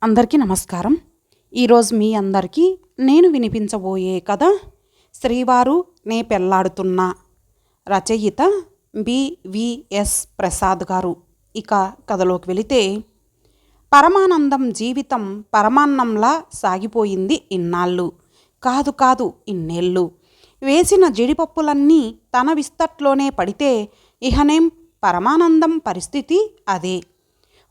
అందరికీ నమస్కారం. ఈరోజు మీ అందరికీ నేను వినిపించబోయే కథ శ్రీవారు నే పెళ్లాడుతున్నా. రచయిత బివిఎస్ ప్రసాద్ గారు. ఇక కథలోకి వెళితే, పరమానందం జీవితం పరమాన్నంలా సాగిపోయింది ఇన్నాళ్ళు. కాదు ఇన్నేళ్ళు. వేసిన జీడిపప్పులన్నీ తన విస్తట్లోనే పడితే ఇహనేం పరమానందం పరిస్థితి అదే.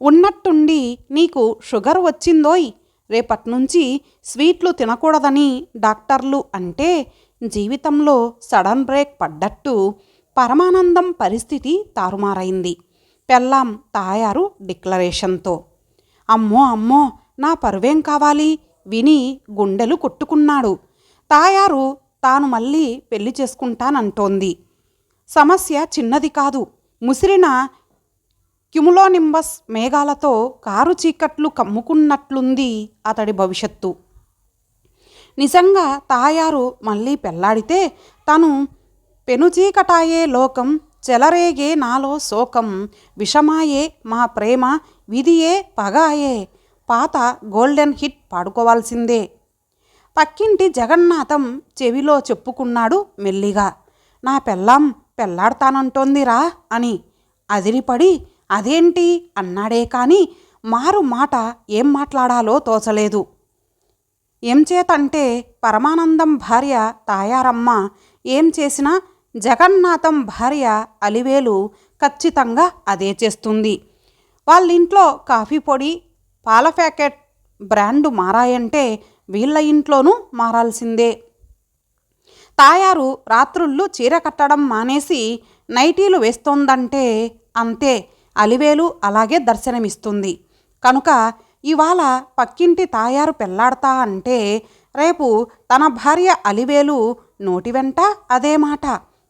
ఉన్నట్టుండి నీకు షుగర్ వచ్చిందోయ్, రేపట్నుంచి స్వీట్లు తినకూడదని డాక్టర్లు అంటే జీవితంలో సడన్ బ్రేక్ పడ్డట్టు పరమానందం పరిస్థితి తారుమారైంది. పెళ్ళాం తాయారు డిక్లరేషన్తో. అమ్మో నా పరువేం కావాలి విని గుండెలు కొట్టుకున్నాడు. తాయారు తాను మళ్ళీ పెళ్లి చేసుకుంటానంటోంది. సమస్య చిన్నది కాదు. ముసిరిన క్యుములోనింబస్ మేఘాలతో కారు చీకట్లు కమ్ముకున్నట్లుంది అతడి భవిష్యత్తు. నిజంగా తాయారు మళ్ళీ పెళ్లాడితే తను పెనుచీకటాయే లోకం, చెలరేగే నాలో శోకం, విషమాయే మా ప్రేమ, విధియే పగాయే, పాత గోల్డెన్ హిట్ పాడుకోవాల్సిందే. పక్కింటి జగన్నాథం చెవిలో చెప్పుకున్నాడు మెల్లిగా. నా పెళ్ళాం పెళ్లాడతానంటోందిరా అని. అదిరిపడి అదేంటి అన్నాడే కాని మారు మాట ఏం మాట్లాడాలో తోచలేదు. ఎంచేతంటే పరమానందం భార్య తాయారమ్మ ఏం చేసినా జగన్నాథం భార్య అలివేలు ఖచ్చితంగా అదే చేస్తుంది. వాళ్ళింట్లో కాఫీ పొడి, పాల ప్యాకెట్ బ్రాండు మారాయంటే వీళ్ళ ఇంట్లోనూ మారాల్సిందే. తాయారు రాత్రుళ్ళు చీర కట్టడం మానేసి నైటీలు వేస్తోందంటే అంతే, అలివేలు అలాగే దర్శనమిస్తుంది. కనుక ఇవాళ పక్కింటి తాయారు పెళ్లాడతా అంటే రేపు తన భార్య అలివేలు నోటి వెంట అదే మాట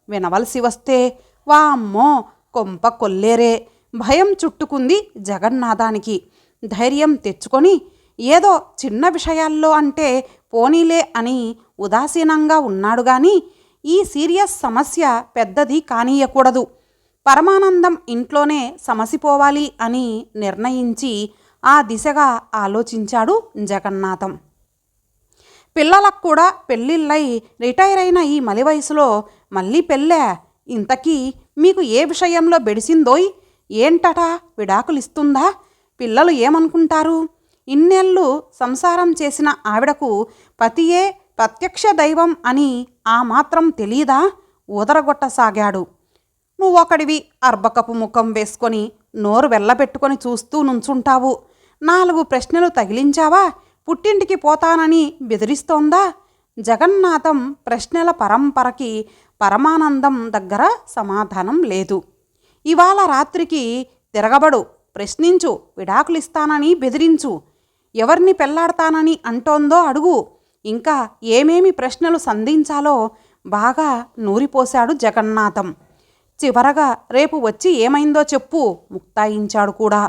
వినవలసి వస్తే వామ్మో కొంప కొల్లేరే. భయం చుట్టుకుంది జగన్నాథానికి. ధైర్యం తెచ్చుకొని ఏదో చిన్న విషయాల్లో అంటే పోనీలే అని ఉదాసీనంగా ఉన్నాడు గాని ఈ సీరియస్ సమస్య పెద్దది కానీయకూడదు. పరమానందం ఇంట్లోనే సమసిపోవాలి అని నిర్ణయించి ఆ దిశగా ఆలోచించాడు జగన్నాథం. పిల్లలకు కూడా పెళ్ళిళ్ళై రిటైర్ అయిన ఈ మలి వయసులో మళ్ళీ పెళ్ళా? ఇంతకీ మీకు ఏ విషయంలో బెడిసిందోయ్? ఏంటట విడాకులిస్తుందా? పిల్లలు ఏమనుకుంటారు? ఇన్నేళ్ళు సంసారం చేసిన ఆవిడకు పతియే ప్రత్యక్ష దైవం అని ఆ మాత్రం తెలీదా? ఊదరగొట్టసాగాడు. నువ్వొకడివి అర్బకపు ముఖం వేసుకొని నోరు వెళ్ళబెట్టుకొని చూస్తూ నుంచుంటావు. 4 ప్రశ్నలు తగిలించావా? పుట్టింటికి పోతానని బెదిరిస్తోందా? జగన్నాథం ప్రశ్నల పరంపరకి పరమానందం దగ్గర సమాధానం లేదు. ఇవాళ రాత్రికి తిరగబడు, ప్రశ్నించు, విడాకులిస్తానని బెదిరించు, ఎవరిని పెళ్లాడతానని అంటోందో అడుగు. ఇంకా ఏమేమి ప్రశ్నలు సంధించాలో బాగా నూరిపోశాడు జగన్నాథం. చివరగా రేపు వచ్చి ఏమైందో చెప్పు ముక్తాయించాడు కూడా.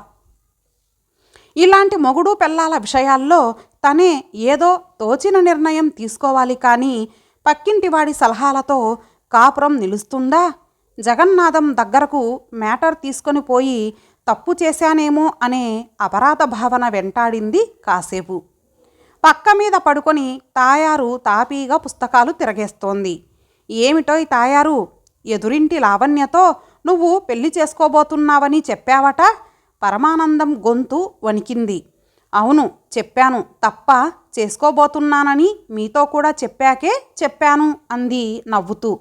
ఇలాంటి మొగుడు పెళ్ళాల విషయాల్లో తనే ఏదో తోచిన నిర్ణయం తీసుకోవాలి కానీ పక్కింటివాడి సలహాలతో కాపురం నిలుస్తుందా? జగన్నాథం దగ్గరకు మ్యాటర్ తీసుకొని పోయి తప్పు చేశానేమో అనే అపరాధ భావన వెంటాడింది కాసేపు. పక్క మీద పడుకొని తాయారు తాపీగా పుస్తకాలు తిరగేస్తోంది. ఏమిటోయ్ తాయారు, ఎదురింటి లావణ్యతో నువ్వు పెళ్లి చేసుకోబోతున్నావని చెప్పావట? పరమానందం గొంతు వణికింది. అవును చెప్పాను, తప్ప చేసుకోబోతున్నానని మీతో కూడా చెప్పాకే చెప్పాను అంది నవ్వుతూ.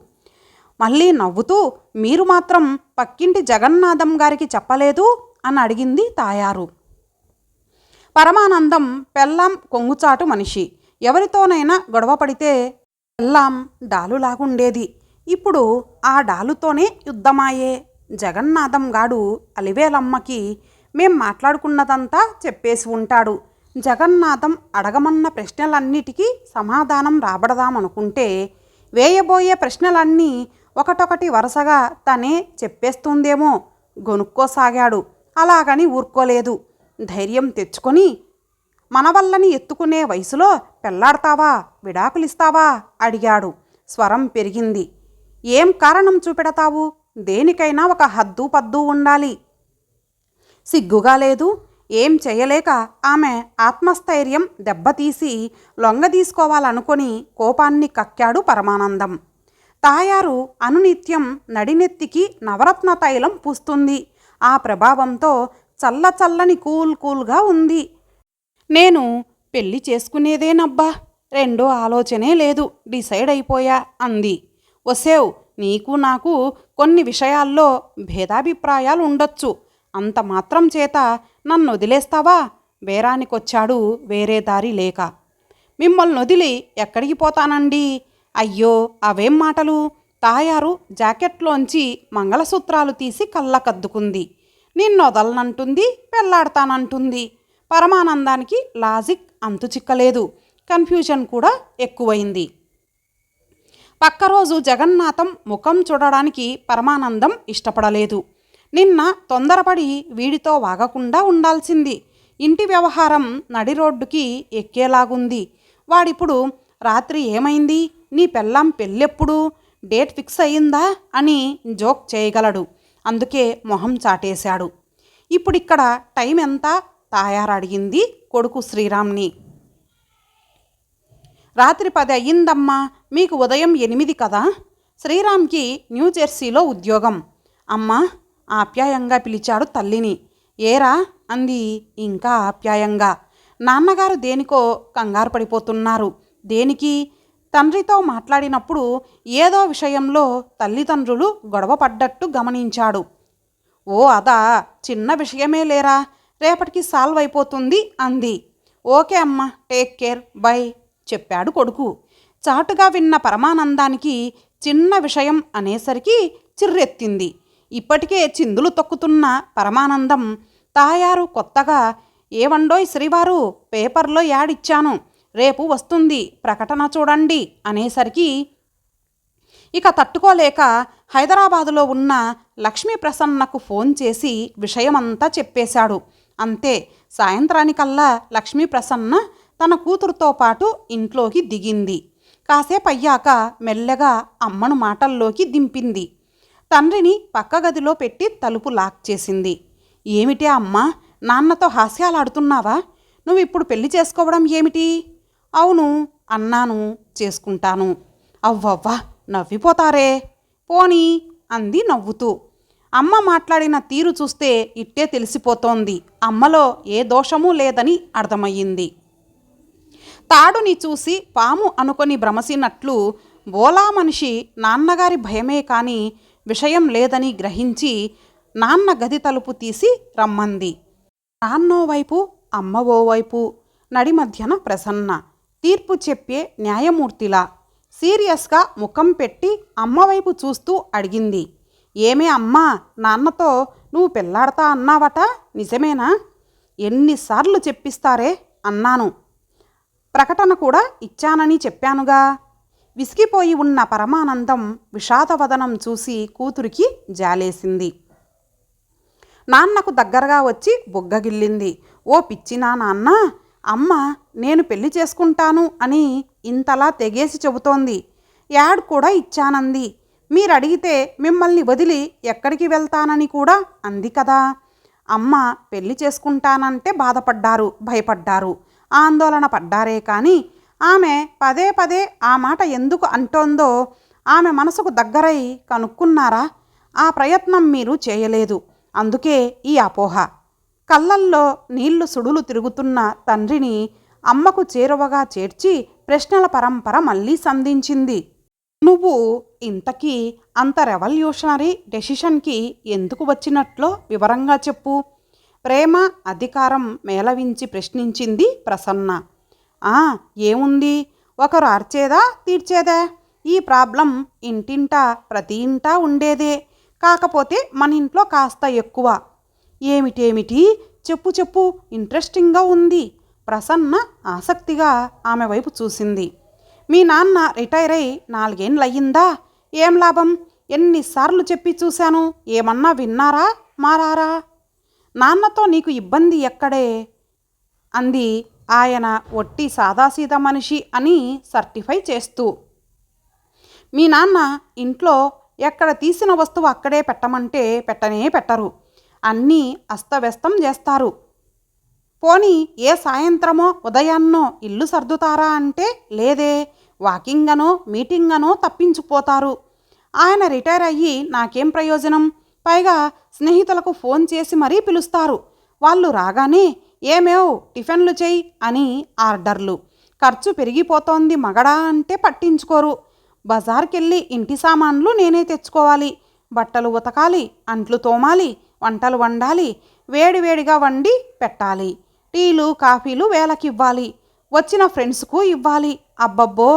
మళ్ళీ నవ్వుతూ మీరు మాత్రం పక్కింటి జగన్నాథం గారికి చెప్పలేదు అని అడిగింది తాయారు. పరమానందం పెళ్ళాం కొంగుచాటు మనిషి. ఎవరితోనైనా గొడవ పడితే పెళ్ళాం డాలులాగుండేది. ఇప్పుడు ఆ డాలుతోనే యుద్ధమాయే. జగన్నాథం గాడు అలివేలమ్మకి మేం మాట్లాడుకున్నదంతా చెప్పేసి ఉంటాడు. జగన్నాథం అడగమన్న ప్రశ్నలన్నిటికీ సమాధానం రాబడదామనుకుంటే వేయబోయే ప్రశ్నలన్నీ ఒకటొకటి వరుసగా తనే చెప్పేస్తుందేమో గొనుక్కోసాగాడు. అలాగని ఊరుకోలేదు. ధైర్యం తెచ్చుకొని మనవల్లని ఎత్తుకునే వయసులో పెళ్లాడతావా, విడాకులిస్తావా అడిగాడు. స్వరం పెరిగింది. ఏం కారణం చూపెడతావు? దేనికైనా ఒక హద్దు పద్దు ఉండాలి. సిగ్గుగా లేదు? ఏం చేయలేక ఆమె ఆత్మస్థైర్యం దెబ్బతీసి లొంగదీసుకోవాలనుకొని కోపాన్ని కక్కాడు పరమానందం. తాయారు అనునిత్యం నడినెత్తికి నవరత్న తైలం పూస్తుంది. ఆ ప్రభావంతో చల్లచల్లని కూల్గా ఉంది. నేను పెళ్లి చేసుకునేదేనబ్బా, రెండో ఆలోచనే లేదు, డిసైడ్ అయిపోయా అంది. ఒసేవ్, నీకు నాకు కొన్ని విషయాల్లో భేదాభిప్రాయాలు ఉండొచ్చు, అంత మాత్రం చేత నన్ను వదిలేస్తావా? బేరానికొచ్చాడు వేరే దారి లేక. మిమ్మల్ని వదిలి ఎక్కడికి పోతానండి? అయ్యో అవేం మాటలు? తాయారు జాకెట్లోంచి మంగళసూత్రాలు తీసి కళ్ళకద్దుకుంది. నిన్నొదలనంటుంది, పెళ్లాడతానంటుంది. పరమానందానికి లాజిక్ అంతు చిక్కలేదు. కన్ఫ్యూజన్ కూడా ఎక్కువైంది. పక్క రోజు జగన్నాథం ముఖం చూడడానికి పరమానందం ఇష్టపడలేదు. నిన్న తొందరపడి వీడితో వాగకుండా ఉండాల్సింది. ఇంటి వ్యవహారం నడి రోడ్డుకి ఎక్కేలాగుంది. వాడిప్పుడు రాత్రి ఏమైంది, నీ పెళ్ళాం పెళ్ళెప్పుడు, డేట్ ఫిక్స్ అయ్యిందా అని జోక్ చేయగలడు. అందుకే మొహం చాటేశాడు. ఇప్పుడిక్కడ టైం ఎంత? తాయారడిగింది కొడుకు శ్రీరామ్ని. రాత్రి 10 అయ్యిందమ్మా, మీకు ఉదయం 8 కదా. శ్రీరామ్కి న్యూజెర్సీలో ఉద్యోగం. అమ్మా, ఆప్యాయంగా పిలిచాడు తల్లిని. ఏరా అంది ఇంకా ఆప్యాయంగా. నాన్నగారు దేనికో కంగారు పడిపోతున్నారు. దేనికి? తండ్రితో మాట్లాడినప్పుడు ఏదో విషయంలో తల్లిదండ్రులు గొడవ పడ్డట్టు గమనించాడు. ఓ అదా, చిన్న విషయమే లేరా, రేపటికి సాల్వ్ అయిపోతుంది అంది. ఓకే అమ్మా, టేక్ కేర్, బై చెప్పాడు కొడుకు. చాటుగా విన్న పరమానందానికి చిన్న విషయం అనేసరికి చిర్రెత్తింది. ఇప్పటికే చిందులు తొక్కుతున్న పరమానందం తాయారు కొత్తగా, ఏవండోయ్ శ్రీవారు, పేపర్లో యాడ్ ఇచ్చాను, రేపు వస్తుంది, ప్రకటన చూడండి అనేసరికి ఇక తట్టుకోలేక హైదరాబాదులో ఉన్న లక్ష్మీ ప్రసన్నకు ఫోన్ చేసి విషయమంతా చెప్పేశాడు. అంతే, సాయంత్రానికల్లా లక్ష్మీ ప్రసన్న తన కూతురుతో పాటు ఇంట్లోకి దిగింది. కాసేపయ్యాక మెల్లగా అమ్మను మాటల్లోకి దింపింది. తండ్రిని పక్క గదిలో పెట్టి తలుపు లాక్ చేసింది. ఏమిటే అమ్మా, నాన్నతో హాస్యాలాడుతున్నావా? నువ్విప్పుడు పెళ్లి చేసుకోవడం ఏమిటి? అవును అన్నాను, చేసుకుంటాను. అవ్వవ్వా, నవ్విపోతారే. పోనీ అంది నవ్వుతూ. అమ్మ మాట్లాడిన తీరు చూస్తే ఇట్టే తెలిసిపోతోంది. అమ్మలో ఏ దోషమూ లేదని అర్థమయ్యింది. తాడుని చూసి పాము అనుకొని భ్రమసినట్లు బోలా మనిషి నాన్నగారి భయమే కానీ విషయం లేదని గ్రహించి నాన్న గది తలుపు తీసి రమ్మంది. నాన్నోవైపు అమ్మవోవైపు, నడి మధ్యన ప్రసన్న, తీర్పు చెప్పే న్యాయమూర్తిలా సీరియస్గా ముఖం పెట్టి అమ్మవైపు చూస్తూ అడిగింది. ఏమే అమ్మా, నాన్నతో నువ్వు పెళ్ళాడతా అన్నావట, నిజమేనా? ఎన్నిసార్లు చెప్పిస్తారే అన్నాను. ప్రకటన కూడా ఇచ్చానని చెప్పానుగా. విసిగిపోయి ఉన్న పరమానందం విషాదవదనం చూసి కూతురికి జాలేసింది. నాన్నకు దగ్గరగా వచ్చి బుగ్గగిల్లింది. ఓ పిచ్చినా నాన్న, అమ్మ నేను పెళ్లి చేసుకుంటాను అని ఇంతలా తెగేసి చెబుతోంది. యాడ్ కూడా ఇచ్చానంది. మీరడిగితే మిమ్మల్ని వదిలి ఎక్కడికి వెళ్తానని కూడా అంది కదా. అమ్మ పెళ్లి చేసుకుంటానంటే బాధపడ్డారు, భయపడ్డారు, ఆందోళన పడ్డారే కానీ ఆమె పదే పదే ఆ మాట ఎందుకు అంటోందో ఆమె మనసుకు దగ్గరై కనుక్కున్నారా? ఆ ప్రయత్నం మీరు చేయలేదు. అందుకే ఈ అపోహ. కళ్ళల్లో నీళ్లు సుడులు తిరుగుతున్న తండ్రిని అమ్మకు చేరువగా చేర్చి ప్రశ్నల పరంపర మళ్ళీ సంధించింది. నువ్వు ఇంతకీ అంత రెవల్యూషనరీ డెసిషన్కి ఎందుకు వచ్చినట్లో వివరంగా చెప్పు. ప్రేమ అధికారం మేళవించి ప్రశ్నించింది ప్రసన్న. ఏముంది, ఒకరు అర్చేదా తీర్చేదా? ఈ ప్రాబ్లం ఇంటింటా ప్రతి ఇంటా ఉండేదే. కాకపోతే మన ఇంట్లో కాస్త ఎక్కువ. ఏమిటేమిటి, చెప్పు చెప్పు, ఇంట్రెస్టింగ్గా ఉంది. ప్రసన్న ఆసక్తిగా ఆమె వైపు చూసింది. మీ నాన్న రిటైర్ అయి 4 ఏళ్ళయ్యిందా? ఏం లాభం? ఎన్నిసార్లు చెప్పి చూశాను, ఏమన్నా విన్నారా మారారా? నాన్నతో నీకు ఇబ్బంది ఎక్కడే అంది ఆయన ఒట్టి సాదాసీదా మనిషి అని సర్టిఫై చేస్తూ. మీ నాన్న ఇంట్లో ఎక్కడ తీసిన వస్తువు అక్కడే పెట్టమంటే పెట్టనే పెట్టరు. అన్నీ అస్తవ్యస్తం చేస్తారు. పోనీ ఏ సాయంత్రమో ఉదయాన్నో ఇల్లు సర్దుతారా అంటే లేదే, వాకింగ్ అనో మీటింగ్ అనో తప్పించుకుపోతారు. ఆయన రిటైర్ అయ్యి నాకేం ప్రయోజనం? పైగా స్నేహితులకు ఫోన్ చేసి మరీ పిలుస్తారు. వాళ్ళు రాగానే ఏమేవ్ టిఫిన్లు చెయ్యి అని ఆర్డర్లు. ఖర్చు పెరిగిపోతోంది మగడా అంటే పట్టించుకోరు. బజార్కెళ్ళి ఇంటి సామాన్లు నేనే తెచ్చుకోవాలి. బట్టలు ఉతకాలి, అంట్లు తోమాలి, వంటలు వండాలి, వేడివేడిగా వండి పెట్టాలి. టీలు కాఫీలు వేళకివ్వాలి. వచ్చిన ఫ్రెండ్స్కు ఇవ్వాలి. అబ్బబ్బో,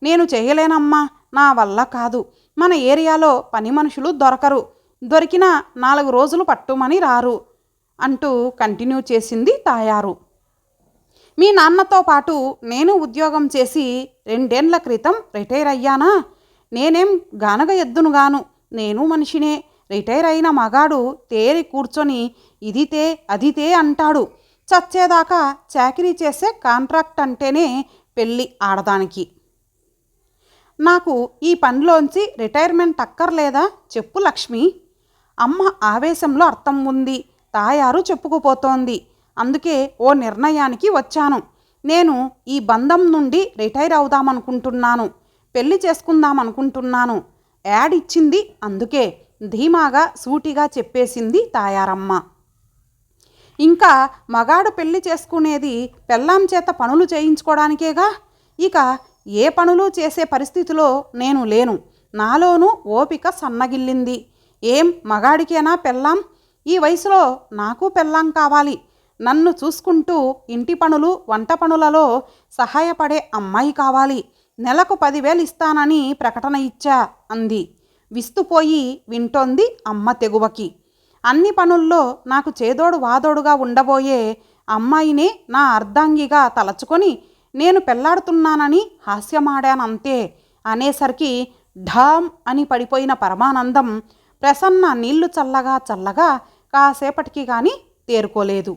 నేను చేయలేనమ్మా, నా వల్ల కాదు. మన ఏరియాలో పని మనుషులు దొరకరు. దొరికినా 4 రోజులు పట్టుమని రారు అంటూ కంటిన్యూ చేసింది తాయారు. మీ నాన్నతో పాటు నేను ఉద్యోగం చేసి 2 ఏళ్ల క్రితం రిటైర్ అయ్యానా? నేనేం గానగ ఎద్దునుగాను, నేను మనిషినే. రిటైర్ అయిన మగాడు తేరి కూర్చొని ఇదితే అదితే అంటాడు. చచ్చేదాకా చాకిరీ చేసే కాంట్రాక్ట్ అంటేనే పెళ్ళి ఆడదానికి. నాకు ఈ పనిలోంచి రిటైర్మెంట్ అక్కర్లేదా చెప్పు లక్ష్మి. అమ్మ ఆవేశంలో అర్థం ఉంది. తాయారు చెప్పుకుపోతోంది. అందుకే ఓ నిర్ణయానికి వచ్చాను. నేను ఈ బంధం నుండి రిటైర్ అవుదామనుకుంటున్నాను. పెళ్లి చేసుకుందామనుకుంటున్నాను. యాడ్ ఇచ్చింది అందుకే, ధీమాగా సూటిగా చెప్పేసింది తాయారమ్మ. ఇంకా మగాడు పెళ్లి చేసుకునేది పెళ్ళాం చేత పనులు చేయించుకోవడానికేగా. ఇక ఏ పనులు చేసే పరిస్థితిలో నేను లేను. నాలోనూ ఓపిక సన్నగిల్లింది. ఏం మగాడికేనా పెళ్ళాం? ఈ వయసులో నాకు పెళ్ళాం కావాలి. నన్ను చూసుకుంటూ ఇంటి పనులు వంట పనులలో సహాయపడే అమ్మాయి కావాలి. నెలకు 10,000 ఇస్తానని ప్రకటన ఇచ్చా అంది. విస్తుపోయి వింటోంది అమ్మ తెగువకి. అన్ని పనుల్లో నాకు చేదోడు వాదోడుగా ఉండబోయే అమ్మాయినే నా అర్ధాంగిగా తలచుకొని నేను పెళ్లాడుతున్నానని హాస్యమాడానంతే అనేసరికి ఢామ్ అని పడిపోయిన పరమానందం ప్రసన్న నీళ్లు చల్లగా చల్లగా కాసేపటికి కానీ తేరుకోలేదు.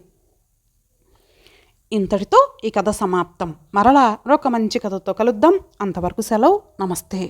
ఇంతటితో ఈ కథ సమాప్తం. మరలా మరొక మంచి కథతో కలుద్దాం. అంతవరకు సెలవు. నమస్తే.